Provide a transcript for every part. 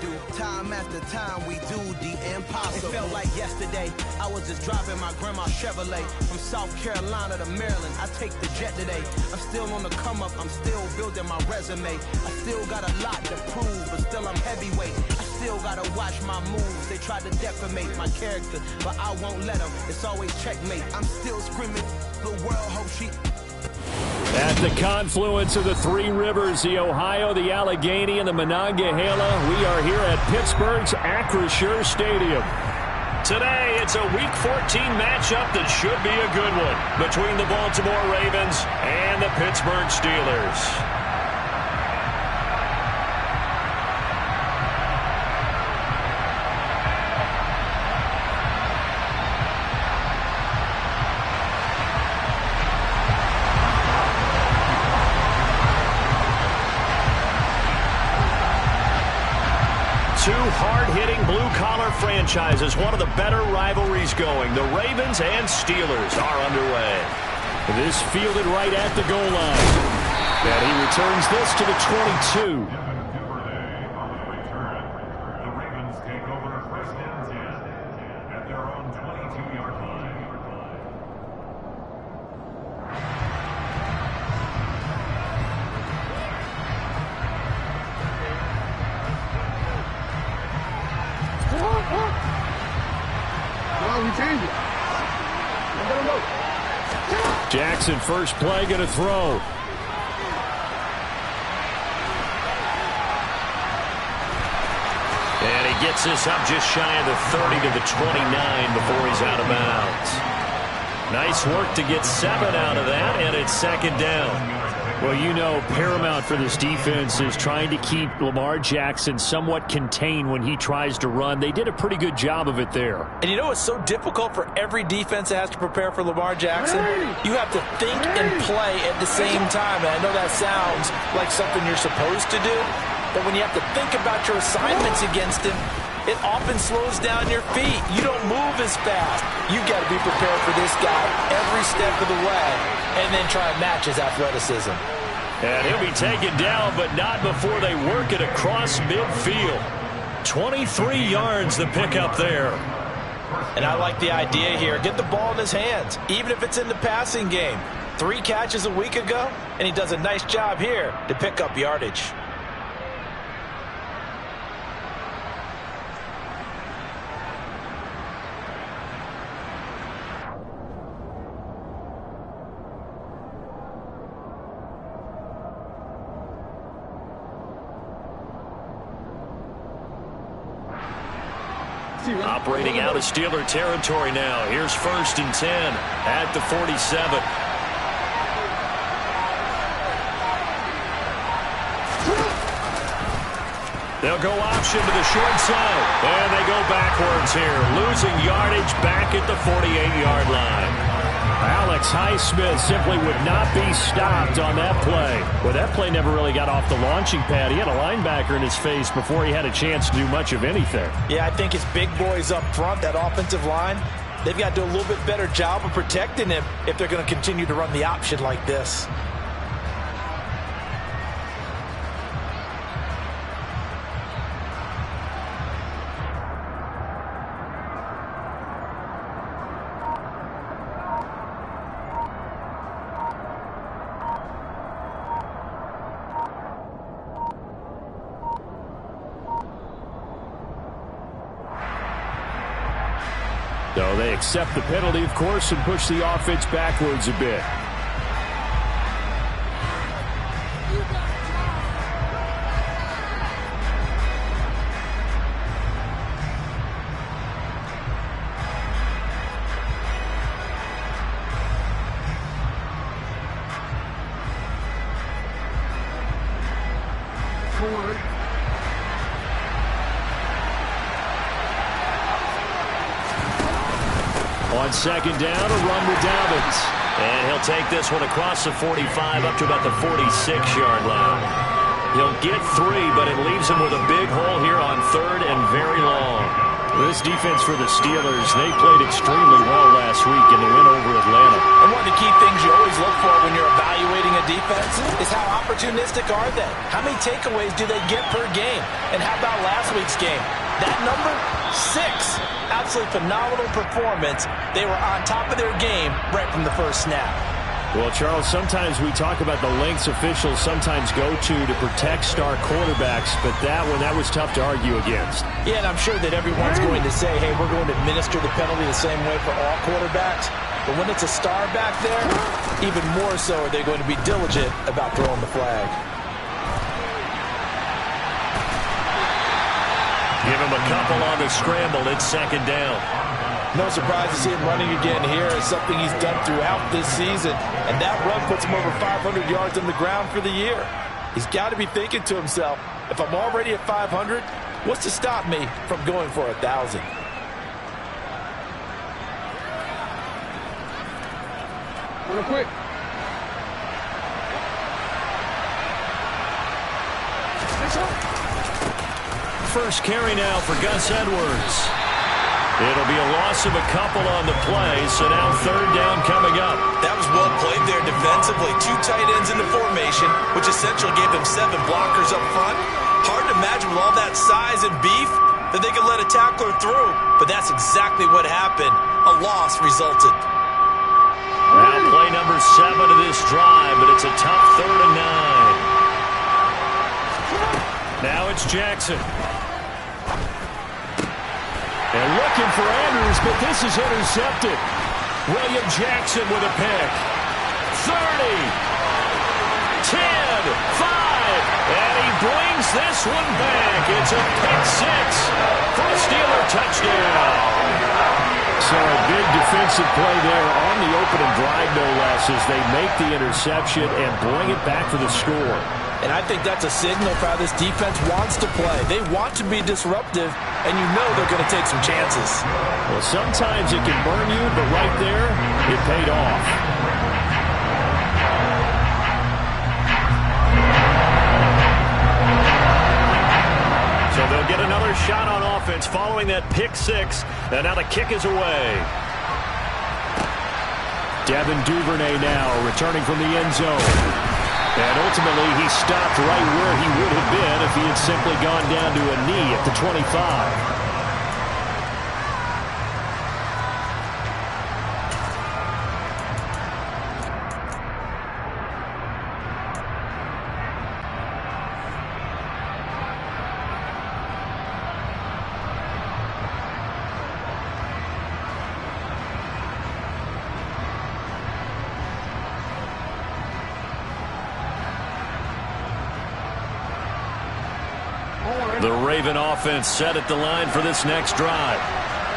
do. Time after time we do the impossible. It felt like yesterday I was just driving my grandma's Chevrolet from South Carolina to Maryland. I take the jet today. I'm still on the come up. I'm still building my resume. I still got a lot to prove, but still I'm heavyweight. I still gotta watch my moves. They tried to defamate my character, but I won't let them. It's always checkmate. I'm still screaming. The world hopes she. At the confluence of the three rivers, the Ohio, the Allegheny, and the Monongahela, we are here at Pittsburgh's Acrisure Stadium. Today, it's a Week 14 matchup that should be a good one between the Baltimore Ravens and the Pittsburgh Steelers. Two hard-hitting blue-collar franchises, one of the better rivalries going. The Ravens and Steelers are underway. This fielded right at the goal line. And he returns this to the 22. The Ravens take over first and 10 at their own 22-yard line. Jackson, first play, going to throw. And he gets this up just shy of the 30 to the 29 before he's out of bounds. Nice work to get 7 out of that, and it's second down. Well, you know, paramount for this defense is trying to keep Lamar Jackson somewhat contained when he tries to run. They did a pretty good job of it there. And you know it's so difficult for every defense that has to prepare for Lamar Jackson? You have to think and play at the same time. And I know that sounds like something you're supposed to do, but when you have to think about your assignments against him, it often slows down your feet. You don't move as fast. You got to be prepared for this guy every step of the way and then try and match his athleticism. And he'll be taken down, but not before they work it across midfield. 23 yards the pickup there. And I like the idea here. Get the ball in his hands, even if it's in the passing game. 3 catches a week ago, and he does a nice job here to pick up yardage. Operating out of Steeler territory now. Here's first and 10 at the 47. They'll go option to the short side. And they go backwards here. Losing yardage back at the 48-yard line. Alex Highsmith simply would not be stopped on that play. Well, that play never really got off the launching pad. He had a linebacker in his face before he had a chance to do much of anything. Yeah, I think his big boys up front, that offensive line, they've got to do a little bit better job of protecting him if they're going to continue to run the option like this. So they accept the penalty, of course, and push the offense backwards a bit. On second down, a run with Dobbins. And he'll take this one across the 45 up to about the 46-yard line. He'll get 3, but it leaves him with a big hole here on third and very long. This defense for the Steelers, they played extremely well last week in the win over Atlanta. And one of the key things you always look for when you're evaluating a defense is how opportunistic are they? How many takeaways do they get per game? And how about last week's game? That number, 6. Absolutely phenomenal performance. They were on top of their game right from the first snap. Well, Charles, sometimes we talk about the lengths officials sometimes go to protect star quarterbacks, but that was tough to argue against. Yeah, and I'm sure that everyone's going to say, hey, we're going to administer the penalty the same way for all quarterbacks. But when it's a star back there, even more so are they going to be diligent about throwing the flag. Give him a couple on the scramble. It's 2nd down. No surprise to see him running again here. It's something he's done throughout this season. And that run puts him over 500 yards on the ground for the year. He's got to be thinking to himself, if I'm already at 500, what's to stop me from going for 1,000? Real quick. First carry now for Gus Edwards. It'll be a loss of a couple on the play, so now 3rd down coming up. That was well played there defensively. 2 tight ends in the formation, which essentially gave them 7 blockers up front. Hard to imagine with all that size and beef that they could let a tackler through, but that's exactly what happened. A loss resulted. Now play number 7 of this drive, but it's a tough 3rd and 9. Now it's Jackson. And looking for Andrews, but this is intercepted. William Jackson with a pick. 30, 10, 5, and he brings this one back. It's a pick 6 for a Steeler touchdown. So a big defensive play there on the opening drive, no less, as they make the interception and bring it back for the score. And I think that's a signal for how this defense wants to play. They want to be disruptive, and you know they're going to take some chances. Well, sometimes it can burn you, but right there, it paid off. So they'll get another shot on offense following that pick 6, and now the kick is away. Devin Duvernay now returning from the end zone. And ultimately, he stopped right where he would have been if he had simply gone down to a knee at the 25. The Raven offense set at the line for this next drive.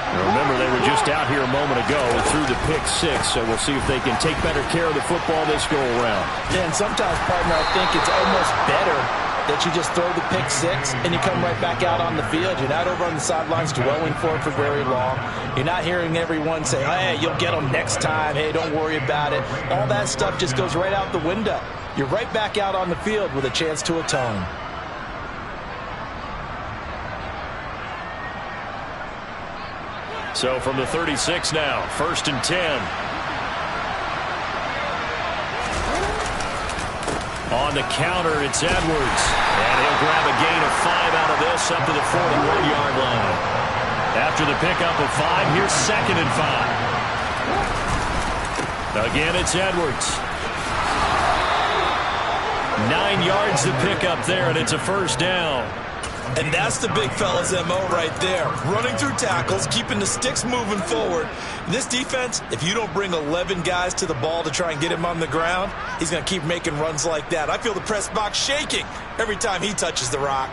Now remember, they were just out here a moment ago through the pick 6, so we'll see if they can take better care of the football this go-around. Yeah, and sometimes, partner, I think it's almost better that you just throw the pick 6 and you come right back out on the field. You're not over on the sidelines dwelling for it for very long. You're not hearing everyone say, hey, you'll get them next time. Hey, don't worry about it. All that stuff just goes right out the window. You're right back out on the field with a chance to atone. So from the 36 now, 1st and 10. On the counter, it's Edwards. And he'll grab a gain of 5 out of this up to the 41-yard line. After the pickup of 5, here's 2nd and 5. Again, it's Edwards. 9 yards to pick up there, and it's a 1st down. And that's the big fella's MO right there. Running through tackles, keeping the sticks moving forward. This defense, if you don't bring 11 guys to the ball to try and get him on the ground, he's going to keep making runs like that. I feel the press box shaking every time he touches the rock.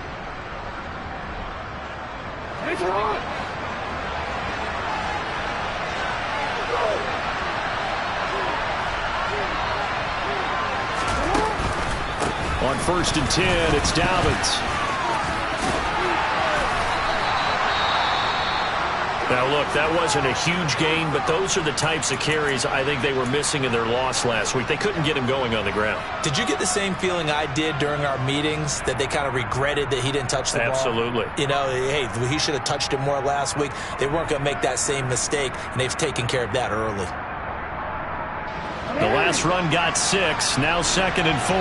On 1st and 10, it's Dobbins. Now, look, that wasn't a huge gain, but those are the types of carries I think they were missing in their loss last week. They couldn't get him going on the ground. Did you get the same feeling I did during our meetings, that they kind of regretted that he didn't touch the ball? Absolutely. You know, hey, he should have touched it more last week. They weren't going to make that same mistake, and they've taken care of that early. The last run got 6, now 2nd and 4.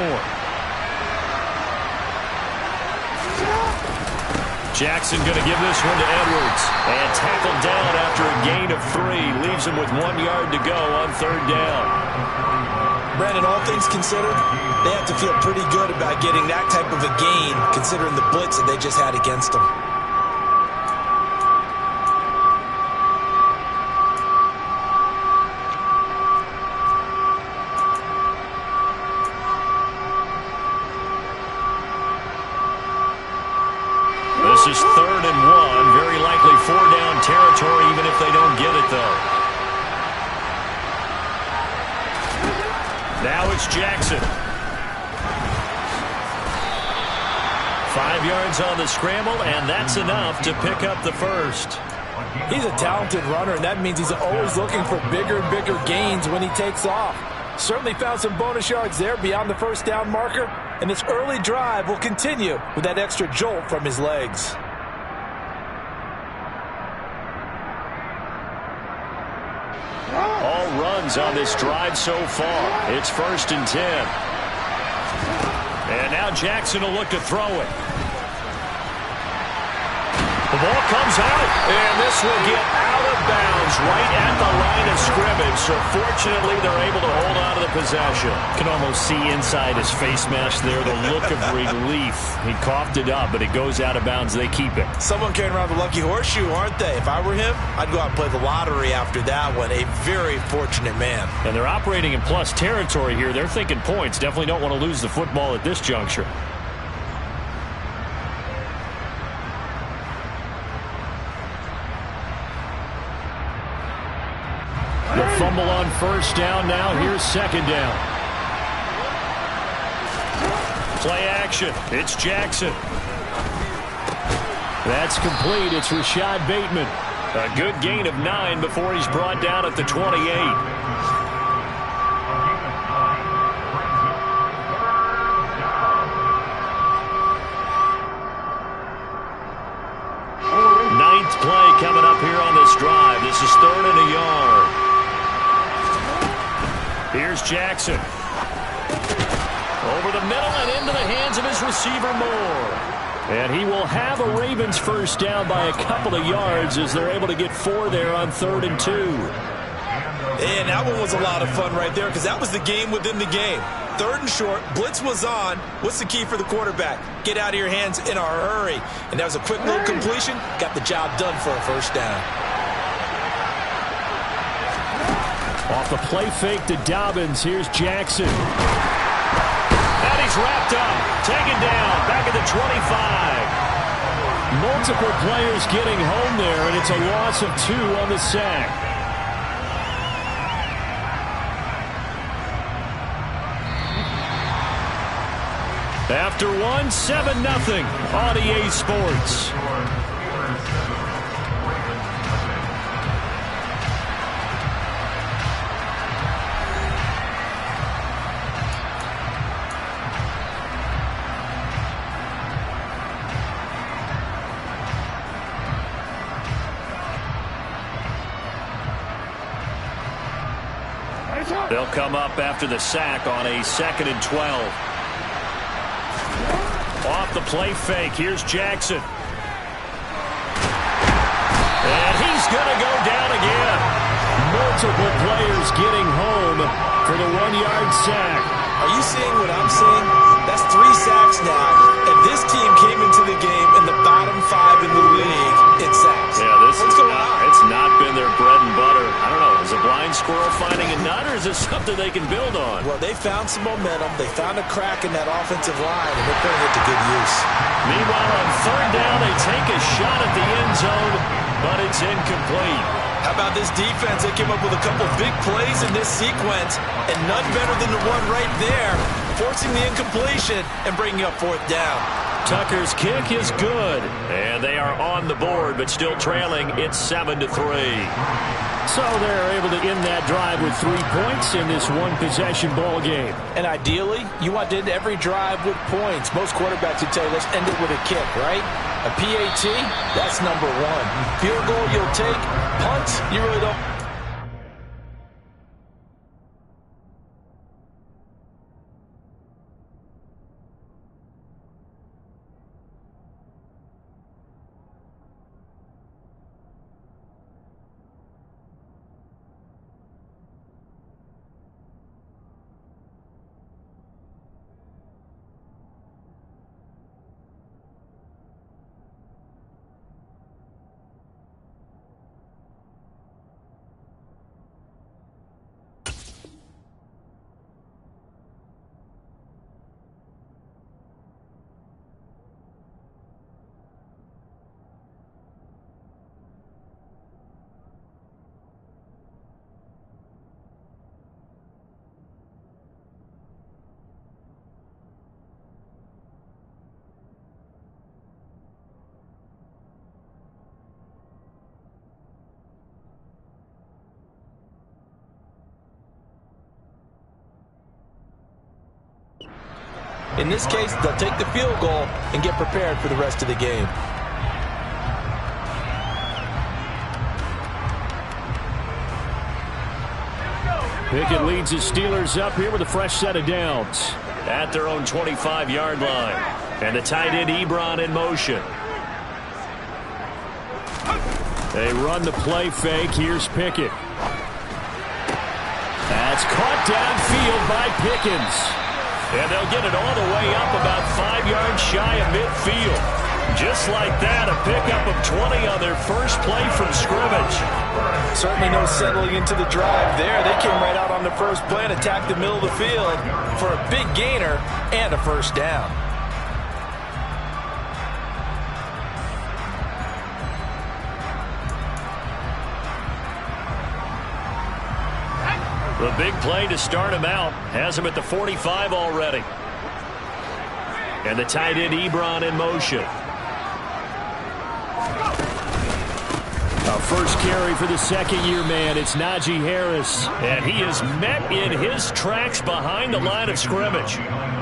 Jackson going to give this one to Edwards. And tackled down after a gain of 3. Leaves him with 1 yard to go on 3rd down. Brandon, all things considered, they have to feel pretty good about getting that type of a gain, considering the blitz that they just had against them. This is 3rd and 1. Very likely 4-down territory, even if they don't get it, though. Now it's Jackson. 5 yards on the scramble, and that's enough to pick up the first. He's a talented runner, and that means he's always looking for bigger and bigger gains when he takes off. Certainly found some bonus yards there beyond the 1st down marker, and this early drive will continue with that extra jolt from his legs. All runs on this drive so far. It's 1st and 10. And now Jackson will look to throw it. The ball comes out, and this will get out of bounds right at the line of scrimmage. So fortunately, they're able to hold on to the possession. You can almost see inside his face mask there the look of relief. He coughed it up, but it goes out of bounds. They keep it. Someone carrying around the lucky horseshoe, aren't they? If I were him, I'd go out and play the lottery after that one. A very fortunate man. And they're operating in plus territory here. They're thinking points. Definitely don't want to lose the football at this juncture. The fumble on 1st down now. Here's 2nd down. Play action. It's Jackson. That's complete. It's Rashad Bateman. A good gain of 9 before he's brought down at the 28. Play coming up here on this drive. This is 3rd and a yard. Here's Jackson. Over the middle and into the hands of his receiver Moore. And he will have a Ravens 1st down by a couple of yards as they're able to get 4 there on 3rd and 2. And that one was a lot of fun right there because that was the game within the game. 3rd and short, blitz was on. What's the key for the quarterback? Get out of your hands in a hurry. And that was a quick little completion. Got the job done for a 1st down. Off the play fake to Dobbins. Here's Jackson. And he's wrapped up. Taken down. Back at the 25. Multiple players getting home there, and it's a loss of 2 on the sack. After 1, 7-0 on EA Sports. They'll come up after the sack on a 2nd and 12. Off the play fake, here's Jackson. And he's going to go down again. Multiple players getting home for the 1-yard sack. Are you seeing what I'm seeing? That's 3 sacks now. And this team came into the game in the bottom 5 in the league in sacks. Yeah, it's not been their bread and butter. I don't know. Is a blind squirrel finding a nut, or is this something they can build on? Well, they found some momentum. They found a crack in that offensive line, and they're putting it to good use. Meanwhile, on 3rd down, they take a shot at the end zone, but it's incomplete. How about this defense? They came up with a couple big plays in this sequence, and none better than the one right there, forcing the incompletion and bringing up 4th down. Tucker's kick is good, and they are are on the board, but still trailing. It's 7-3. So they're able to end that drive with 3 points in this one-possession ball game. And ideally, you want to end every drive with points. Most quarterbacks would tell you, let's end it with a kick, right? A PAT, that's number one. Field goal, you'll take. Punts, you really don't. In this case, they'll take the field goal and get prepared for the rest of the game. Pickett leads his Steelers up here with a fresh set of downs. At their own 25-yard line. And the tight end Ebron in motion. They run the play fake. Here's Pickett. That's caught downfield by Pickens. And they'll get it all the way up about 5 yards shy of midfield. Just like that, a pickup of 20 on their first play from scrimmage. Certainly no settling into the drive there. They came right out on the first play and attacked the middle of the field for a big gainer and a first down. The big play to start him out has him at the 45 already. And the tight end Ebron in motion. A first carry for the second-year man. It's Najee Harris. And he is met in his tracks behind the line of scrimmage.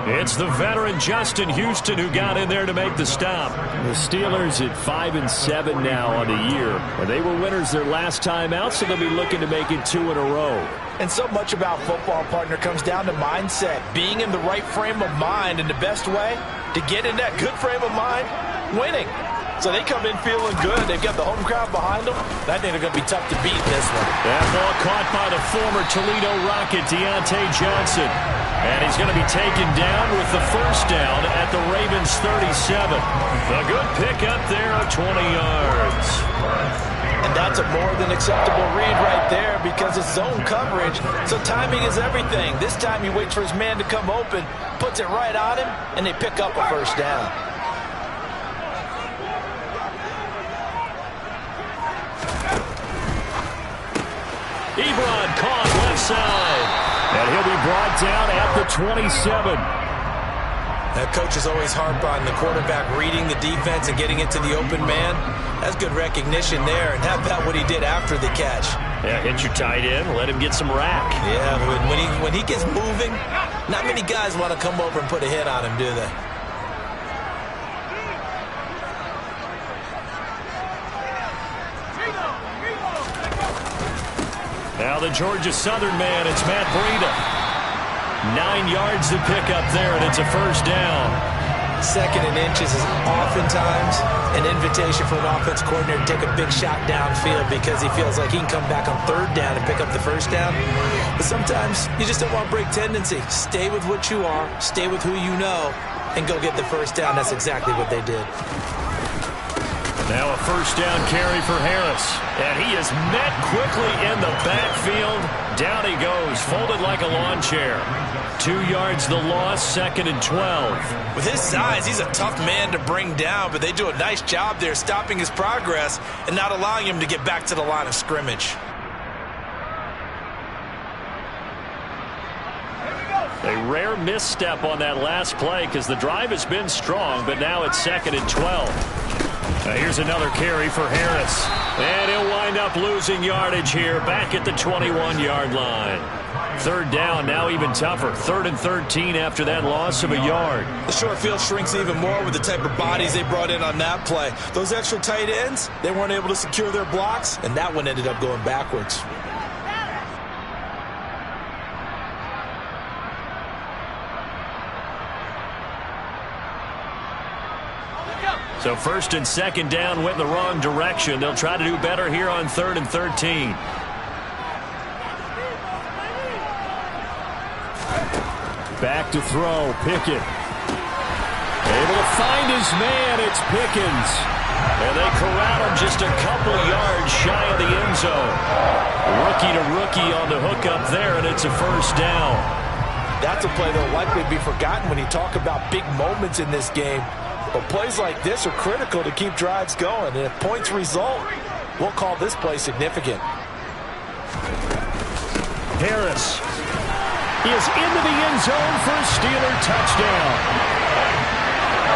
It's the veteran Justin Houston who got in there to make the stop. The Steelers at 5-7 now on the year. And they were winners their last time out, so they'll be looking to make it 2 in a row. And so much about football, partner, comes down to mindset. Being in the right frame of mind, and the best way to get in that good frame of mind, winning. So they come in feeling good. They've got the home crowd behind them. I think they're going to be tough to beat in this one. That ball caught by the former Toledo Rocket, Deontay Johnson. And he's going to be taken down with the first down at the Ravens 37. A good pickup there of 20 yards. And that's a more than acceptable read right there because it's zone coverage. So timing is everything. This time he waits for his man to come open, puts it right on him, and they pick up a first down. Ebron caught left side. And he'll be brought down at the 27. That coach is always harp on the quarterback reading the defense and getting it to the open man. That's good recognition there. And how about what he did after the catch? Yeah, hit your tight end, let him get some rack. Yeah, when he gets moving, not many guys want to come over and put a hit on him, do they? Now the Georgia Southern man, it's Matt Breida. 9 yards to pick up there, and it's a first down. 2nd and inches is oftentimes an invitation for an offense coordinator to take a big shot downfield because he feels like he can come back on 3rd down and pick up the first down. But sometimes you just don't want to break tendency. Stay with what you are, stay with who you know, and go get the first down. That's exactly what they did. Now a first down carry for Harris. And he is met quickly in the backfield. Down he goes, folded like a lawn chair. 2 yards the loss, 2nd and 12. With his size, he's a tough man to bring down, but they do a nice job there stopping his progress and not allowing him to get back to the line of scrimmage. A rare misstep on that last play because the drive has been strong, but now it's 2nd and 12. Here's another carry for Harris. And he'll wind up losing yardage here back at the 21-yard line. Third down, now even tougher. 3rd and 13 after that loss of a yard. The short field shrinks even more with the type of bodies they brought in on that play. Those extra tight ends, they weren't able to secure their blocks, and that one ended up going backwards. So 1st and 2nd down went in the wrong direction. They'll try to do better here on 3rd and 13. Back to throw, Pickett. Able to find his man, it's Pickens. And they corral him just a couple yards shy of the end zone. Rookie to rookie on the hook up there, and it's a 1st down. That's a play that will likely be forgotten when you talk about big moments in this game. But plays like this are critical to keep drives going. And if points result, we'll call this play significant. Harris is into the end zone for a Steeler touchdown.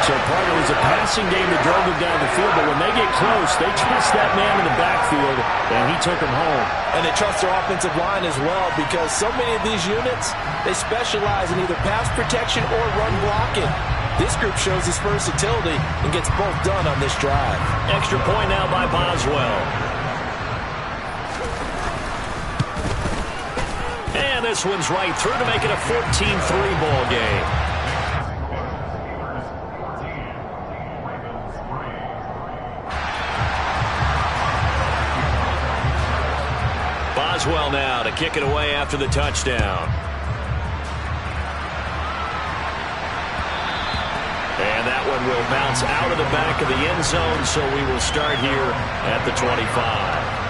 So part of it was a passing game that drove them down the field, but when they get close, they trust that man in the backfield, and he took him home. And they trust their offensive line as well, because so many of these units, they specialize in either pass protection or run blocking. This group shows its versatility and gets both done on this drive. Extra point now by Boswell. And this one's right through to make it a 14-3 ball game. Boswell now to kick it away after the touchdown. And that one will bounce out of the back of the end zone, so we will start here at the 25.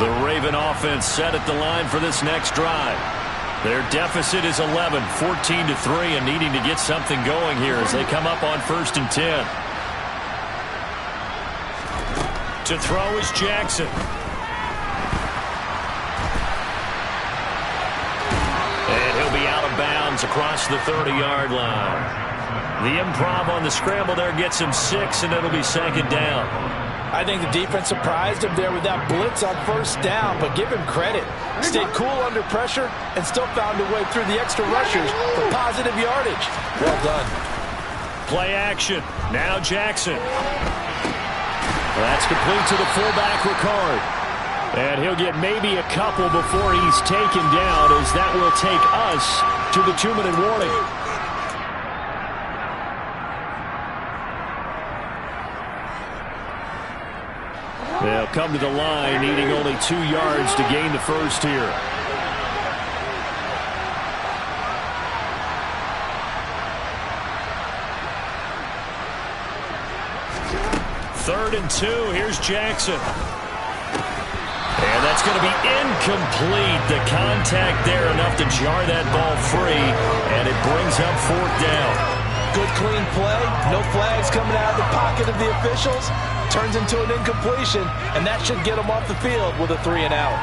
The Raven offense set at the line for this next drive. Their deficit is 11, 14-3, and needing to get something going here as they come up on 1st and 10. To throw is Jackson. And he'll be out of bounds across the 30-yard line. The improv on the scramble there gets him 6, and it'll be 2nd down. I think the defense surprised him there with that blitz on 1st down, but give him credit. Stayed cool under pressure and still found a way through the extra rushers for positive yardage. Well done. Play action. Now Jackson. That's complete to the fullback, Ricard. And he'll get maybe a couple before he's taken down, as that will take us to the 2-minute warning. They'll come to the line, needing only 2 yards to gain the first here. Third and 2. Here's Jackson. And that's going to be incomplete. The contact there enough to jar that ball free, and it brings up 4th down. Good clean play. No flags coming out of the pocket of the officials. Turns into an incompletion, and that should get them off the field with a 3 and out.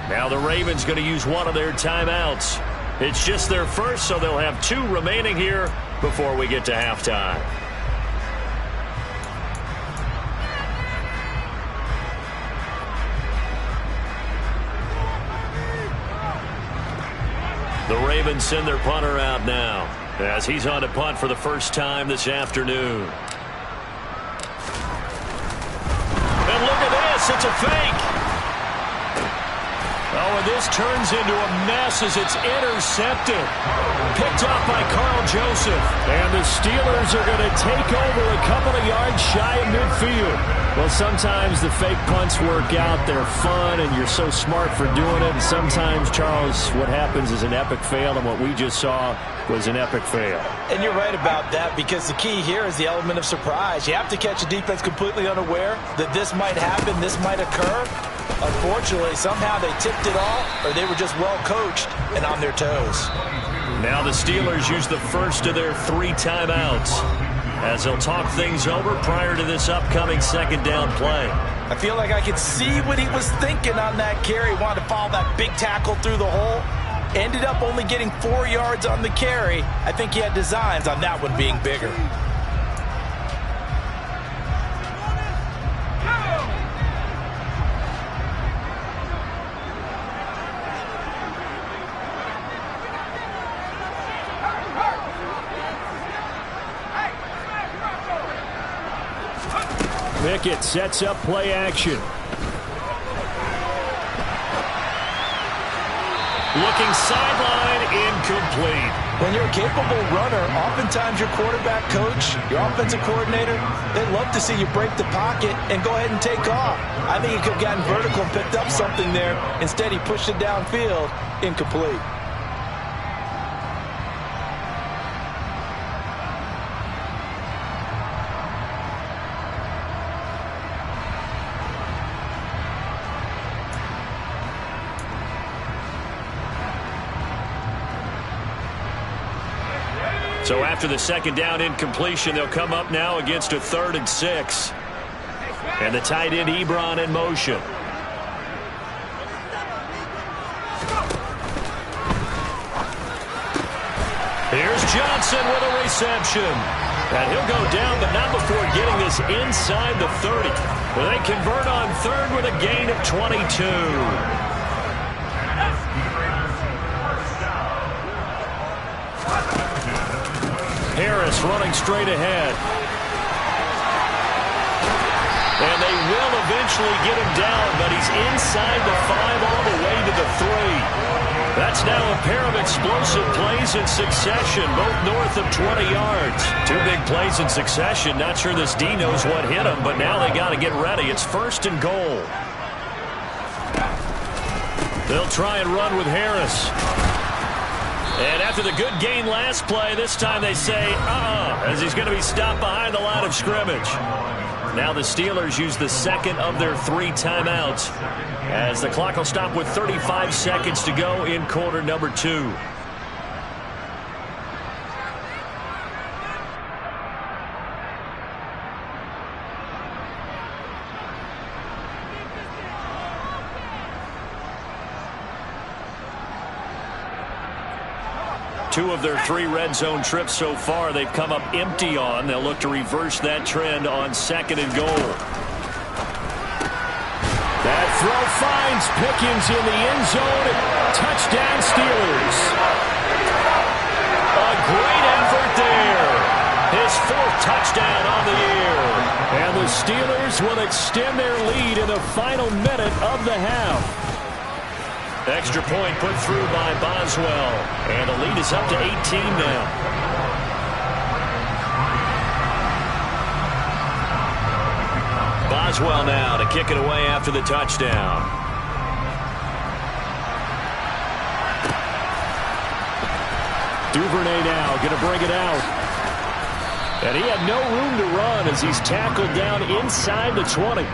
Now the Ravens going to use one of their timeouts. It's just their first, so they'll have 2 remaining here before we get to halftime. The Ravens send their punter out now, as he's on to punt for the first time this afternoon. And look at this, it's a fake. Oh, and this turns into a mess as it's intercepted. Picked up by Carl Joseph. And the Steelers are going to take over a couple of yards shy of midfield. Well, sometimes the fake punts work out. They're fun, and you're so smart for doing it. And sometimes, Charles, what happens is an epic fail, and what we just saw was an epic fail. And you're right about that, because the key here is the element of surprise. You have to catch a defense completely unaware that this might happen, this might occur. Unfortunately, somehow they tipped it off, or they were just well coached and on their toes. Now the Steelers use the first of their 3 timeouts as they'll talk things over prior to this upcoming second down play. I feel like I could see what he was thinking on that carry. Wanted to follow that big tackle through the hole. Ended up only getting 4 yards on the carry. I think he had designs on that one being bigger. Pickett sets up play action. Looking sideline, incomplete. When you're a capable runner, oftentimes your quarterback coach, your offensive coordinator, they love to see you break the pocket and go ahead and take off. I think he could have gotten vertical and picked up something there. Instead, he pushed it downfield, incomplete. So after the second down incompletion, they'll come up now against a 3rd and 6. And the tight end Ebron in motion. Here's Johnson with a reception. And he'll go down, but not before getting this inside the 30. Where they convert on 3rd with a gain of 22. Harris running straight ahead. And they will eventually get him down, but he's inside the 5 all the way to the 3. That's now a pair of explosive plays in succession, both north of 20 yards. 2 big plays in succession. Not sure this D knows what hit him, but now they got to get ready. It's 1st and goal. They'll try and run with Harris. And after the good gain last play, this time they say, as he's going to be stopped behind the line of scrimmage. Now the Steelers use the 2nd of their 3 timeouts as the clock will stop with 35 seconds to go in quarter number 2. Two of their 3 red zone trips so far they've come up empty on. They'll look to reverse that trend on 2nd and goal. That throw finds Pickens in the end zone. Touchdown Steelers. A great effort there. His 4th touchdown on the year. And the Steelers will extend their lead in the final minute of the half. Extra point put through by Boswell. And the lead is up to 18 now. Boswell now to kick it away after the touchdown. Duvernay now going to bring it out. And he had no room to run as he's tackled down inside the 20.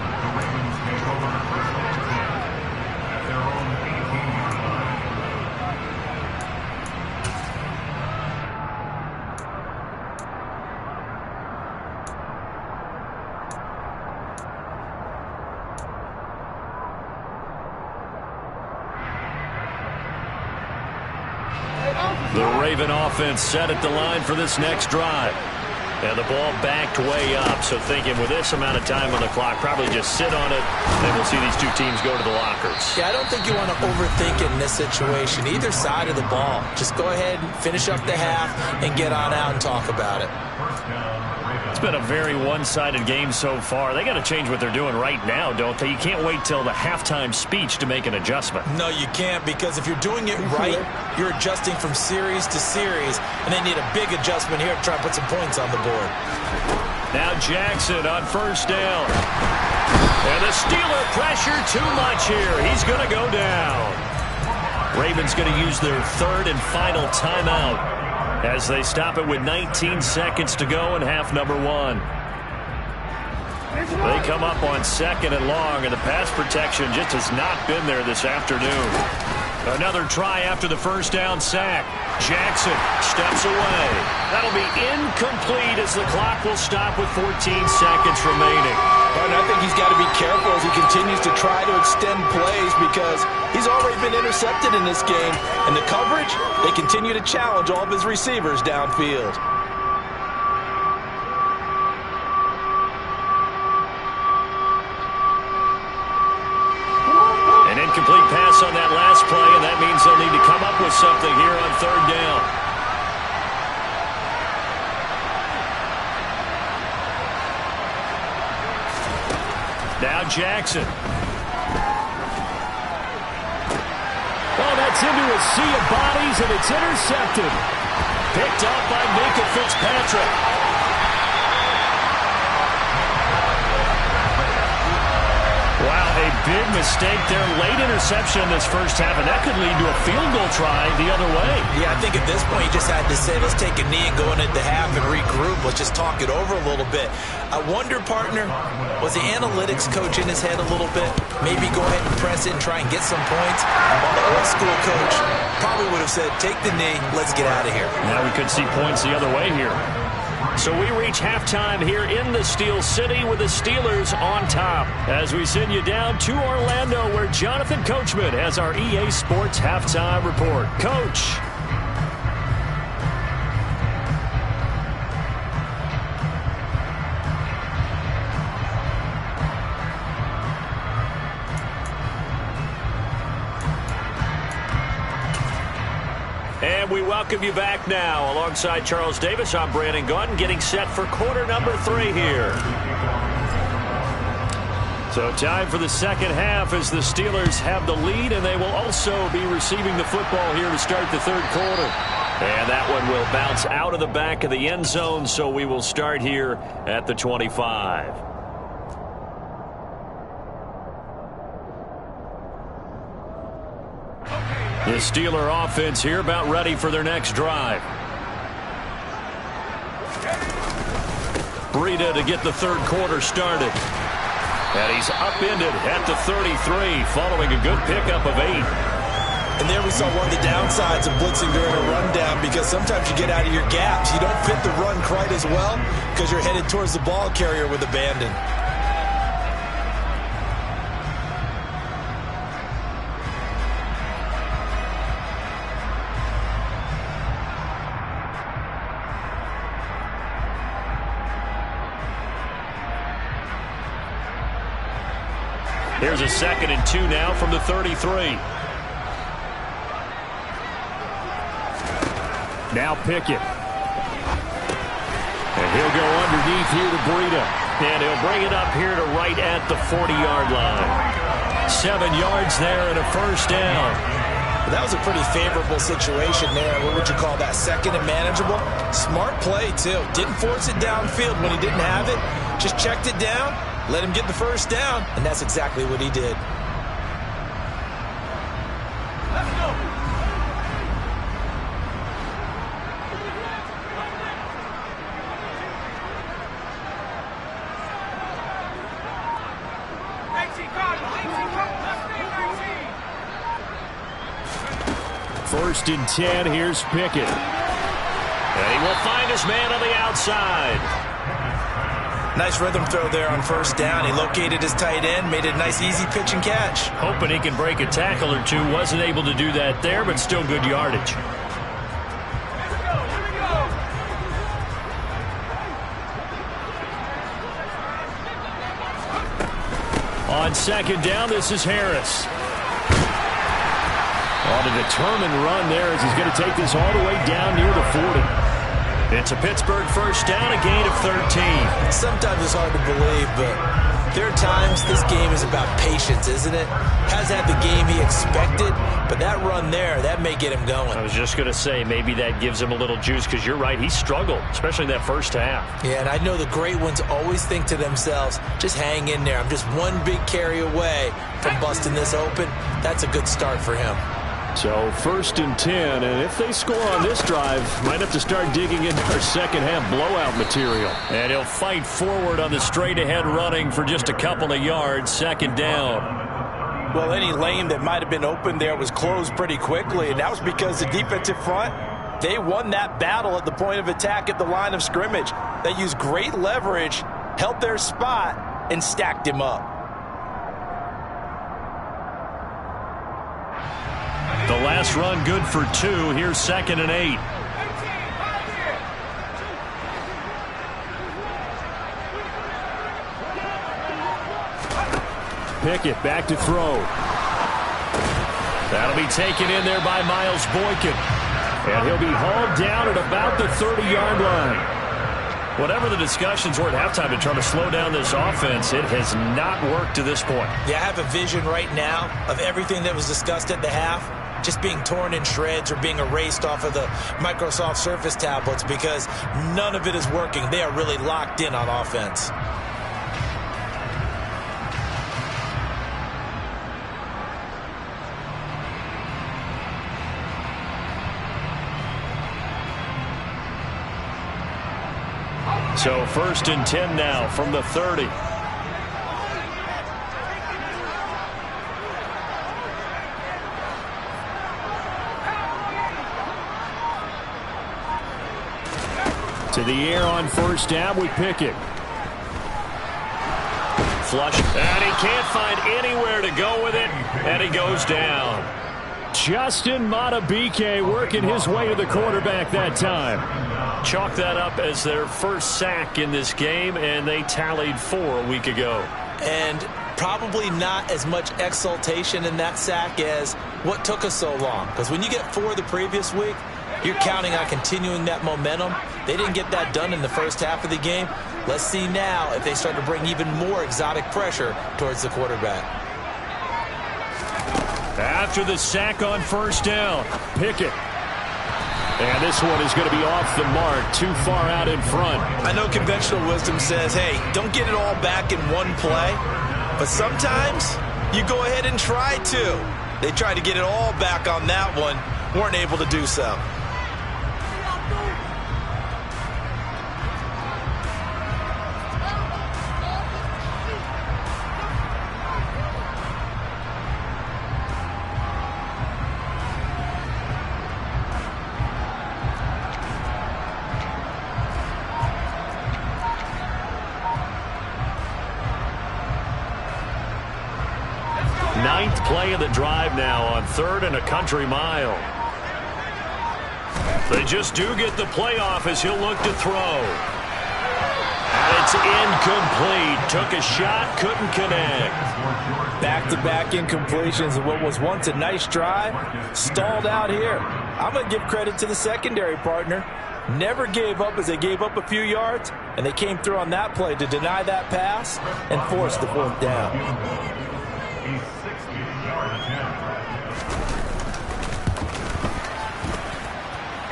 The Raven offense set at the line for this next drive. And the ball backed way up, so thinking with this amount of time on the clock, probably just sit on it, and we'll see these 2 teams go to the lockers. Yeah, I don't think you want to overthink it in this situation. Either side of the ball. Just go ahead and finish up the half and get on out and talk about it. It's been a very one-sided game so far. They got to change what they're doing right now, don't they? You can't wait till the halftime speech to make an adjustment. No, you can't, because if you're doing it right, you're adjusting from series to series, and they need a big adjustment here to try and put some points on the board. Now Jackson on 1st down. Steeler pressure too much here. He's going to go down. Ravens going to use their third and final timeout as they stop it with 19 seconds to go in half number one. They come up on second and long, and the pass protection just has not been there this afternoon. Another try after the first down sack. Jackson steps away. That'll be incomplete as the clock will stop with 14 seconds remaining. And I think he's got to be careful as he continues to try to extend plays because he's already been intercepted in this game. And the coverage, they continue to challenge all of his receivers downfield. An incomplete pass on that last play, and that means they'll need to come up with something here on third down. Now Jackson. Oh, that's into a sea of bodies, and it's intercepted. Picked up by Minkah Fitzpatrick. Wow, a big mistake there. Late interception in this first half, and that could lead to a field goal try the other way. Yeah, I think at this point you just had to say, let's take a knee and go into the half and regroup. Let's just talk it over a little bit. I wonder, partner, was the analytics coach in his head a little bit? Maybe go ahead and press it and try and get some points? While the old school coach probably would have said, take the knee, let's get out of here. Now we could see points the other way here. So we reach halftime here in the Steel City with the Steelers on top as we send you down to Orlando where Jonathan Coachman has our EA Sports halftime report. Coach. And we welcome you back now. Alongside Charles Davis, I'm Brandon Gaudin, getting set for quarter number 3 here. So time for the second half as the Steelers have the lead, and they will also be receiving the football here to start the third quarter. And that one will bounce out of the back of the end zone, so we will start here at the 25. The Steeler offense here about ready for their next drive. Breida to get the third quarter started. And he's upended at the 33 following a good pickup of 8. And there we saw one of the downsides of blitzing during a rundown because sometimes you get out of your gaps. You don't fit the run quite as well because you're headed towards the ball carrier with abandon. Here's a 2nd and 2 now from the 33. Now Pickett. And he'll go underneath here to Breida. And he'll bring it up here to right at the 40-yard line. 7 yards there and a first down. That was a pretty favorable situation there. What would you call that? 2nd and manageable? Smart play, too. Didn't force it downfield when he didn't have it. Just checked it down. Let him get the first down, and that's exactly what he did. Let's go. First and 10, here's Pickett. And he will find his man on the outside. Nice rhythm throw there on first down. He located his tight end, made it a nice easy pitch and catch. Hoping he can break a tackle or two. Wasn't able to do that there, but still good yardage. On second down, this is Harris. On a determined run there as he's going to take this all the way down near the 40. It's a Pittsburgh first down, a gain of 13. Sometimes it's hard to believe, but There are times this game is about patience, isn't it? Hasn't had the game he expected, but that run there, that may get him going. I was just going to say, maybe that gives him a little juice, because you're right, he struggled, especially in that first half. Yeah, and I know the great ones always think to themselves, just hang in there. I'm just one big carry away from busting this open. That's a good start for him. So 1st and 10, and if they score on this drive, might have to start digging into our second half blowout material. And he'll fight forward on the straight-ahead running for just a couple of yards, 2nd down. Well, any lane that might have been open there was closed pretty quickly, and that was because the defensive front, they won that battle at the point of attack at the line of scrimmage. They used great leverage, held their spot, and stacked him up. The last run good for 2. Here's 2nd and 8. Pickett back to throw. That'll be taken in there by Miles Boykin. And he'll be hauled down at about the 30-yard line. Whatever the discussions were at halftime to try to slow down this offense, it has not worked to this point. Yeah, I have a vision right now of everything that was discussed at the half just being torn in shreds or being erased off of the Microsoft Surface tablets, because none of it is working. They are really locked in on offense. So 1st and 10 now from the 30. To the air on 1st down with Pickett. Flush, and he can't find anywhere to go with it, and he goes down. Justin Madubuike working his way to the quarterback that time. Chalk that up as their first sack in this game, and they tallied 4 a week ago. And probably not as much exultation in that sack as what took us so long. Because when you get 4 the previous week, you're counting on continuing that momentum. They didn't get that done in the first half of the game. Let's see now if they start to bring even more exotic pressure towards the quarterback. After the sack on 1st down, Pickett. And this one is going to be off the mark, too far out in front. I know conventional wisdom says, hey, don't get it all back in one play. But sometimes you go ahead and try to. They tried to get it all back on that one, weren't able to do so. Ninth play of the drive now on 3rd and a country mile. They just do get the playoff as he'll look to throw. And it's incomplete. Took a shot, couldn't connect. Back-to-back incompletions of what was once a nice drive. Stalled out here. I'm going to give credit to the secondary partner. Never gave up as they gave up a few yards, and they came through on that play to deny that pass and force the 4th down.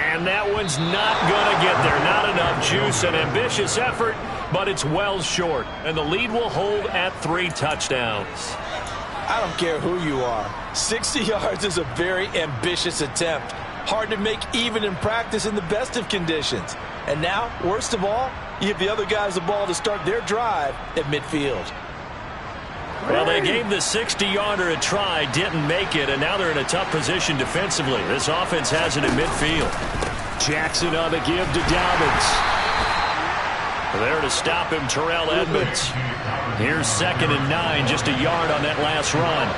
And that one's not going to get there. Not enough juice. An ambitious effort, but it's well short. And the lead will hold at 3 touchdowns. I don't care who you are. 60 yards is a very ambitious attempt. Hard to make even in practice in the best of conditions. And now, worst of all, you give the other guys the ball to start their drive at midfield. Well, they gave the 60-yarder a try, didn't make it, and now they're in a tough position defensively. This offense has it in midfield. Jackson on the give to Dobbins. There to stop him, Terrell Edmonds. Here's 2nd and 9, just a yard on that last run.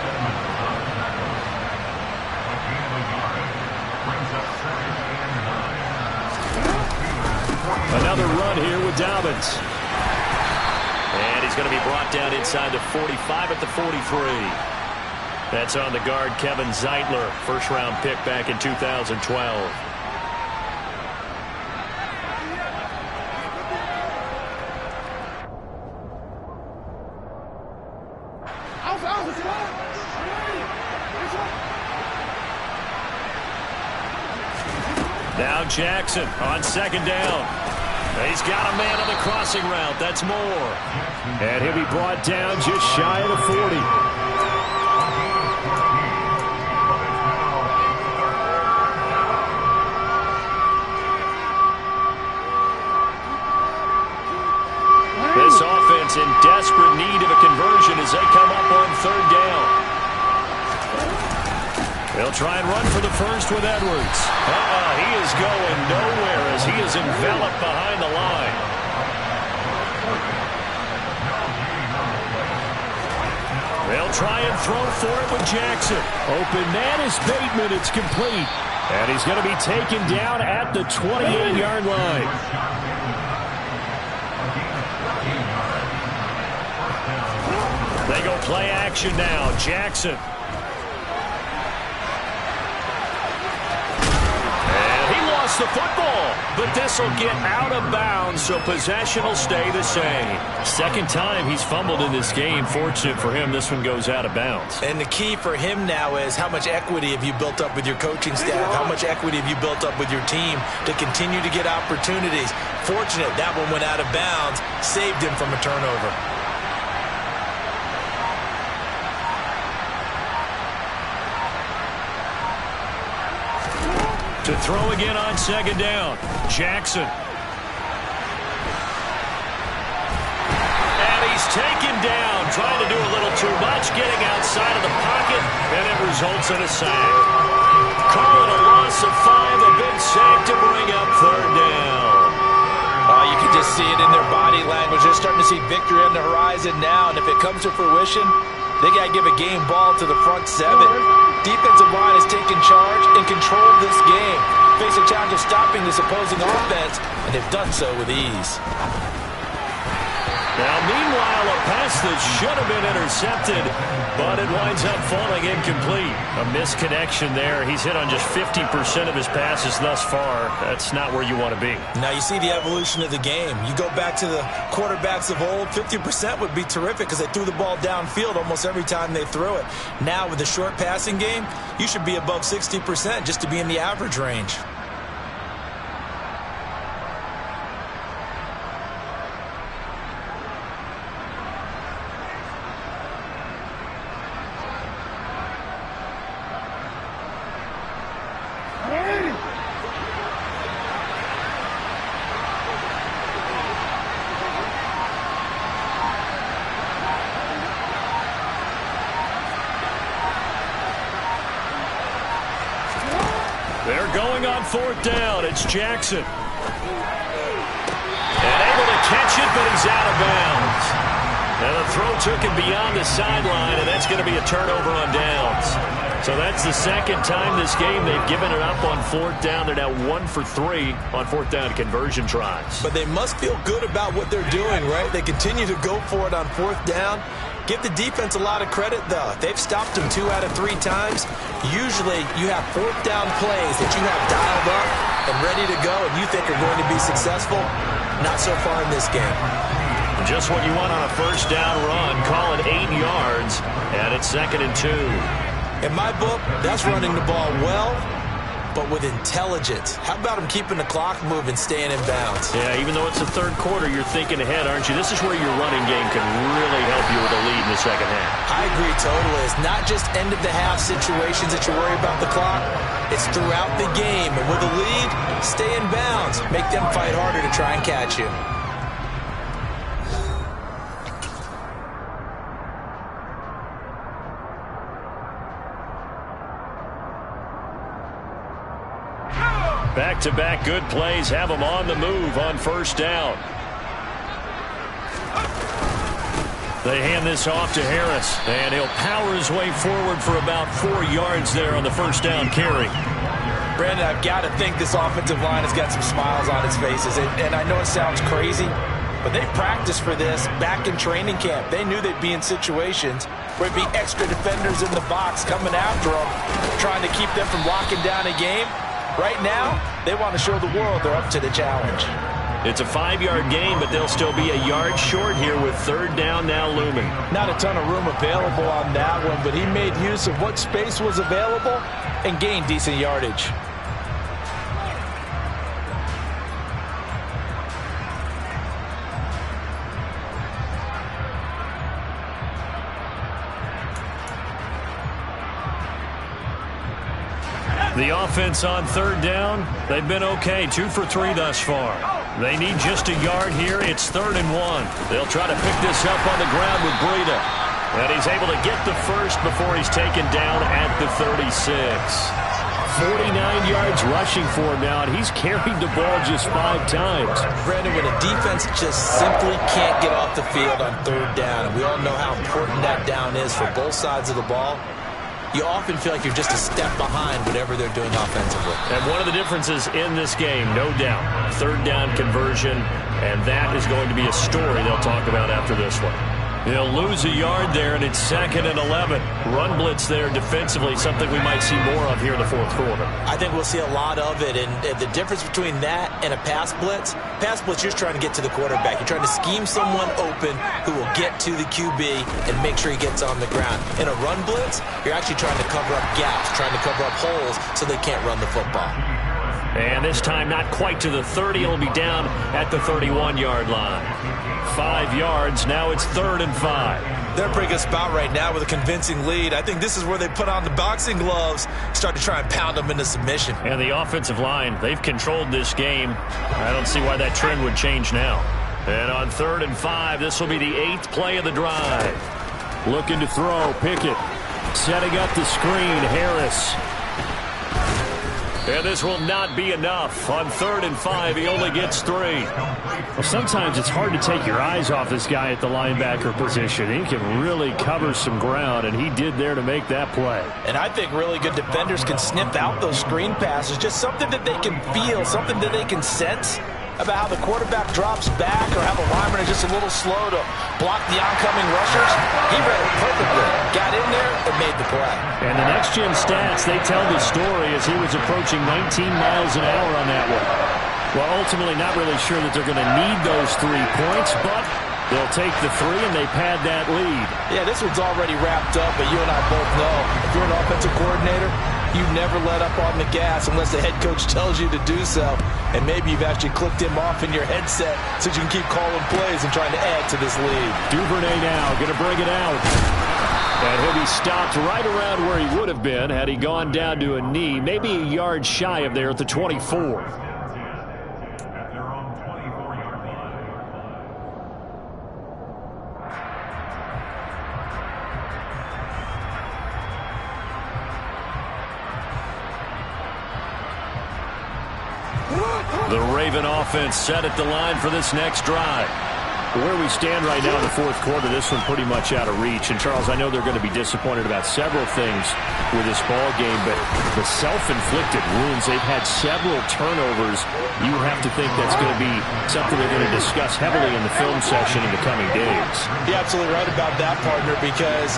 Another run here with Dobbins. And he's going to be brought down inside the 45 at the 43. That's on the guard, Kevin Zeitler, first-round pick back in 2012. Now Jackson on second down. He's got a man on the crossing route. That's Moore. And he'll be brought down just shy of the 40. This offense in desperate need of a conversion as they come up on third down. They'll try and run for the first with Edwards. He is going nowhere as he is enveloped behind the line. They'll try and throw for it with Jackson. Open man is Bateman. It's complete. And he's going to be taken down at the 28-yard line. They go play action now. Jackson. The football, but this will get out of bounds, so possession will stay the same. Second time he's fumbled in this game. Fortunate for him, this one goes out of bounds. And the key for him now is how much equity have you built up with your coaching staff? How much equity have you built up with your team to continue to get opportunities? Fortunate that one went out of bounds, saved him from a turnover. To throw again on second down. Jackson. And he's taken down, trying to do a little too much, getting outside of the pocket, and it results in a sack. Call it a loss of 5, a big sack to bring up third down. Oh, you can just see it in their body language. They're starting to see victory on the horizon now, and if it comes to fruition, they got to give a game ball to the front 7. Defensive line has taken charge and controlled this game. Face a challenge of stopping this opposing offense, and they've done so with ease. Now, meanwhile, a pass that should have been intercepted, but it winds up falling incomplete. A misconnection there. He's hit on just 50% of his passes thus far. That's not where you want to be. Now, you see the evolution of the game. You go back to the quarterbacks of old, 50% would be terrific because they threw the ball downfield almost every time they threw it. Now, with the short passing game, you should be above 60% just to be in the average range. They're going on fourth down. It's Jackson. And able to catch it, but he's out of bounds. And the throw took him beyond the sideline, and that's going to be a turnover on downs. So that's the second time this game they've given it up on fourth down. They're now 1 for 3 on fourth down conversion tries. But they must feel good about what they're doing, right? They continue to go for it on fourth down. Give the defense a lot of credit, though. They've stopped them 2 out of 3 times. Usually, you have fourth down plays that you have dialed up and ready to go, and you think are going to be successful. Not so far in this game. Just what you want on a first down run. Call it 8 yards, and it's 2nd and 2. In my book, that's running the ball well, but with intelligence. How about him keeping the clock moving, staying in bounds? Yeah, even though it's the third quarter, you're thinking ahead, aren't you? This is where your running game can really help you with a lead in the second half. I agree totally. It's not just end-of-the-half situations that you worry about the clock. It's throughout the game. And with a lead, stay in bounds. Make them fight harder to try and catch you. Back-to-back good plays have them on the move on first down. They hand this off to Harris, and he'll power his way forward for about 4 yards there on the first down carry. Brandon, I've got to think this offensive line has got some smiles on its faces. And I know it sounds crazy, but they practiced for this back in training camp. They knew they'd be in situations where it'd be extra defenders in the box coming after them, trying to keep them from locking down a game. Right now, they want to show the world they're up to the challenge. It's a 5-yard gain, but they'll still be a yard short here with third down now looming. Not a ton of room available on that one, but he made use of what space was available and gained decent yardage. The offense on third down, they've been okay, 2 for 3 thus far. They need just a yard here. It's 3rd and 1. They'll try to pick this up on the ground with Breida. And he's able to get the first before he's taken down at the 36. 49 yards rushing for him now, and he's carried the ball just 5 times. Brandon, when a defense just simply can't get off the field on third down, and we all know how important that down is for both sides of the ball, you often feel like you're just a step behind whatever they're doing offensively. And one of the differences in this game, no doubt, third down conversion, and that is going to be a story they'll talk about after this one. He'll lose a yard there, and it's 2nd and 11. Run blitz there defensively, something we might see more of here in the 4th quarter. I think we'll see a lot of it, and the difference between that and a pass blitz, you're just trying to get to the quarterback. You're trying to scheme someone open who will get to the QB and make sure he gets on the ground. In a run blitz, you're actually trying to cover up gaps, trying to cover up holes so they can't run the football. And this time not quite to the 30. It'll be down at the 31-yard line. 5 yards. Now it's 3rd and 5. They're in a pretty good spot right now with a convincing lead. I think this is where they put on the boxing gloves, start to try and pound them into submission. And the offensive line, they've controlled this game. I don't see why that trend would change now. And on 3rd and 5, this will be the 8th play of the drive. Looking to throw, Pickett. Setting up the screen, Harris. And this will not be enough. On 3rd and 5, he only gets 3. Well, sometimes it's hard to take your eyes off this guy at the linebacker position. He can really cover some ground, and he did there to make that play. And I think really good defenders can sniff out those screen passes, just something that they can feel, something that they can sense about how the quarterback drops back or how the lineman is just a little slow to block the oncoming rushers. He read it perfectly, got in there, and made the play. And the next-gen stats, they tell the story as he was approaching 19 miles an hour on that one. Well, ultimately not really sure that they're going to need those 3 points, but they'll take the 3 and they pad that lead. Yeah, this one's already wrapped up, but you and I both know if you're an offensive coordinator, you never let up on the gas unless the head coach tells you to do so. And maybe you've actually clicked him off in your headset so you can keep calling plays and trying to add to this lead. Duvernay now going to bring it out. And he'll be stopped right around where he would have been had he gone down to a knee, maybe a yard shy of there at the 24. The Raven offense set at the line for this next drive. Where we stand right now in the 4th quarter, this one pretty much out of reach. And, Charles, I know they're going to be disappointed about several things with this ball game, but the self-inflicted wounds, they've had several turnovers. You have to think that's going to be something they're going to discuss heavily in the film session in the coming days. You're absolutely right about that, partner, because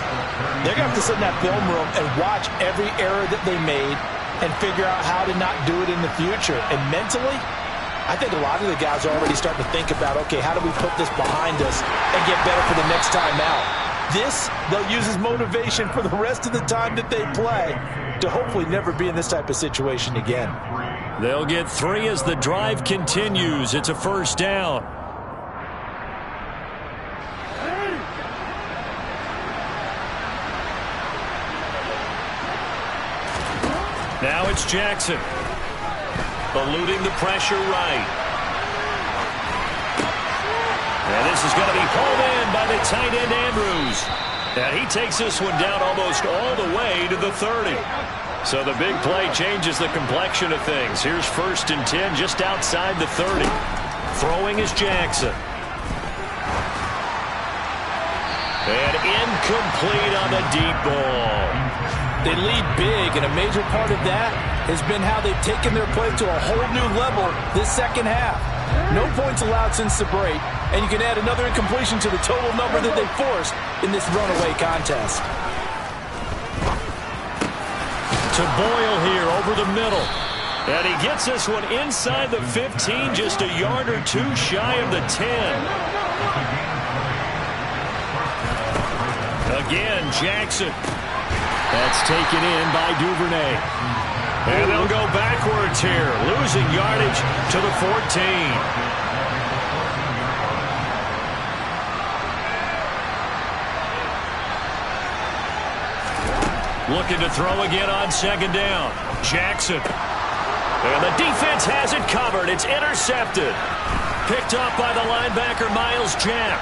they're going to have to sit in that film room and watch every error that they made and figure out how to not do it in the future. And mentally, I think a lot of the guys are already starting to think about, okay, how do we put this behind us and get better for the next time out? This, they'll use as motivation for the rest of the time that they play to hopefully never be in this type of situation again. They'll get 3 as the drive continues. It's a 1st down. Now it's Jackson. Eluding the pressure right. And this is going to be hauled in by the tight end Andrews. And he takes this one down almost all the way to the 30. So the big play changes the complexion of things. Here's 1st and 10 just outside the 30. Throwing is Jackson. And incomplete on the deep ball. They lead big, and a major part of that has been how they've taken their play to a whole new level this second half. No points allowed since the break, and you can add another incompletion to the total number that they forced in this runaway contest. To Boyle here over the middle. And he gets this one inside the 15, just a yard or two shy of the 10. Again, Jackson. That's taken in by Duvernay. And they'll go backwards here, losing yardage to the 14. Looking to throw again on second down. Jackson. And the defense has it covered. It's intercepted. Picked up by the linebacker, Miles Jack.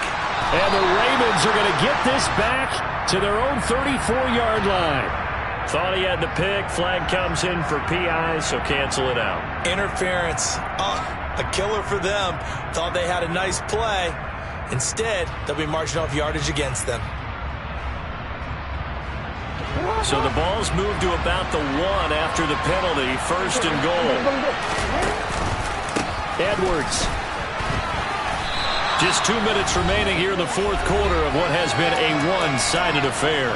And the Ravens are going to get this back to their own 34-yard line. Thought he had the pick. Flag comes in for PI, so cancel it out. Interference. A killer for them. Thought they had a nice play. Instead, they'll be marching off yardage against them. So the ball's moved to about the 1 after the penalty. First and goal. Edwards. Just 2 minutes remaining here in the fourth quarter of what has been a one-sided affair.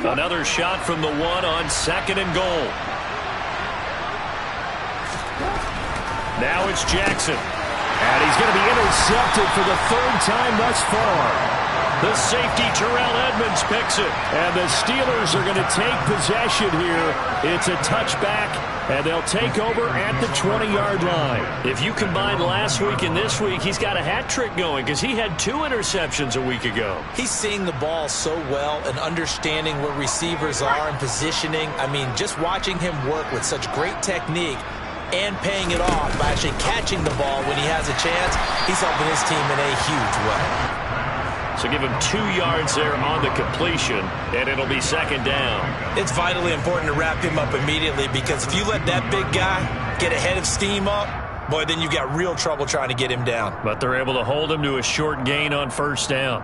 Another shot from the 1 on second and goal. Now it's Jackson. And he's going to be intercepted for the third time thus far. The safety, Terrell Edmonds, picks it. And the Steelers are going to take possession here. It's a touchback, and they'll take over at the 20-yard line. If you combine last week and this week, he's got a hat trick going because he had 2 interceptions a week ago. He's seeing the ball so well and understanding where receivers are and positioning. I mean, just watching him work with such great technique and paying it off by actually catching the ball when he has a chance, he's helping his team in a huge way. So give him 2 yards there on the completion, and it'll be second down. It's vitally important to wrap him up immediately because if you let that big guy get a head of steam up, boy, then you've got real trouble trying to get him down. But they're able to hold him to a short gain on first down.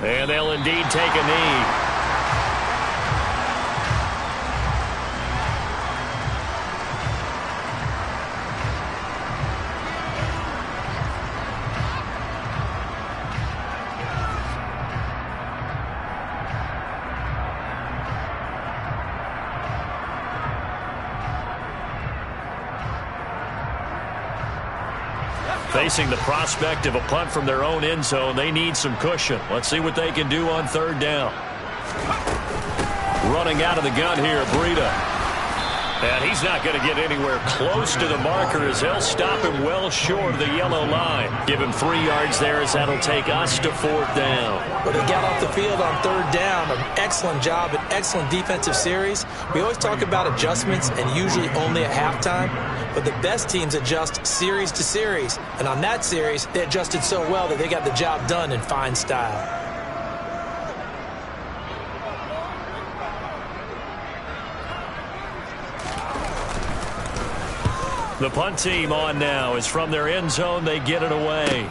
And they'll indeed take a knee. Facing the prospect of a punt from their own end zone, they need some cushion. Let's see what they can do on third down. Running out of the gun here, Breida. And he's not going to get anywhere close to the marker as they'll stop him well short of the yellow line. Give him 3 yards there as that'll take us to fourth down. Well, they got off the field on third down. An excellent job, an excellent defensive series. We always talk about adjustments and usually only at halftime. But the best teams adjust series to series. And on that series, they adjusted so well that they got the job done in fine style. The punt team on now is from their end zone. They get it away.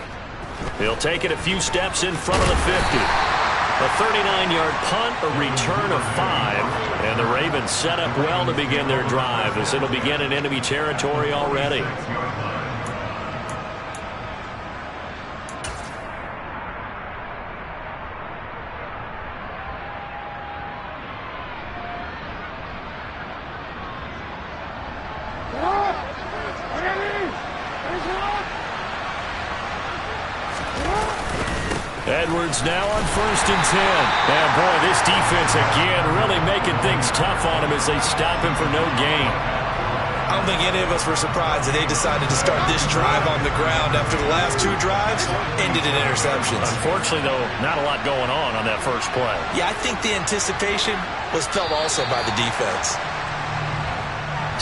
They'll take it a few steps in front of the 50. A 39-yard punt, a return of 5. And the Ravens set up well to begin their drive as it'll begin in enemy territory already. Edwards now on 1st and 10. And boy, this defense again really making things tough on him as they stop him for no gain. I don't think any of us were surprised that they decided to start this drive on the ground after the last 2 drives ended in interceptions. Unfortunately, though, not a lot going on that first play. Yeah, I think the anticipation was felt also by the defense.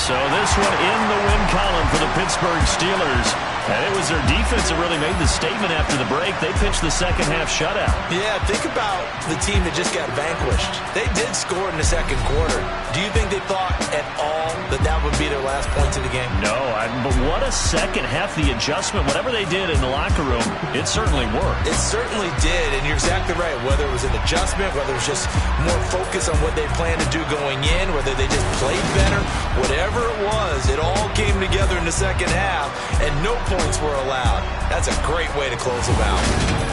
So this one in the win column for the Pittsburgh Steelers. And it was their defense that really made the statement after the break. They pitched the second half shutout. Yeah, think about the team that just got vanquished. They did score in the second quarter. Do you think they thought at all that would be their last points of the game. No, but what a second half. The adjustment, whatever they did in the locker room, it certainly worked. It certainly did, and you're exactly right. Whether it was an adjustment, whether it was just more focus on what they planned to do going in, whether they just played better, whatever it was, it all came together in the second half, and no points were allowed. That's a great way to close them out.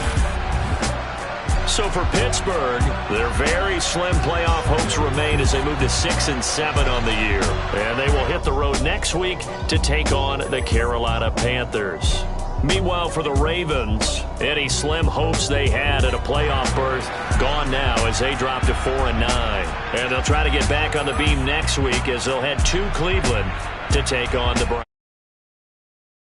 So for Pittsburgh, their very slim playoff hopes remain as they move to 6-7 on the year. And they will hit the road next week to take on the Carolina Panthers. Meanwhile, for the Ravens, any slim hopes they had at a playoff berth gone now as they drop to 4-9. And they'll try to get back on the beam next week as they'll head to Cleveland to take on the Browns.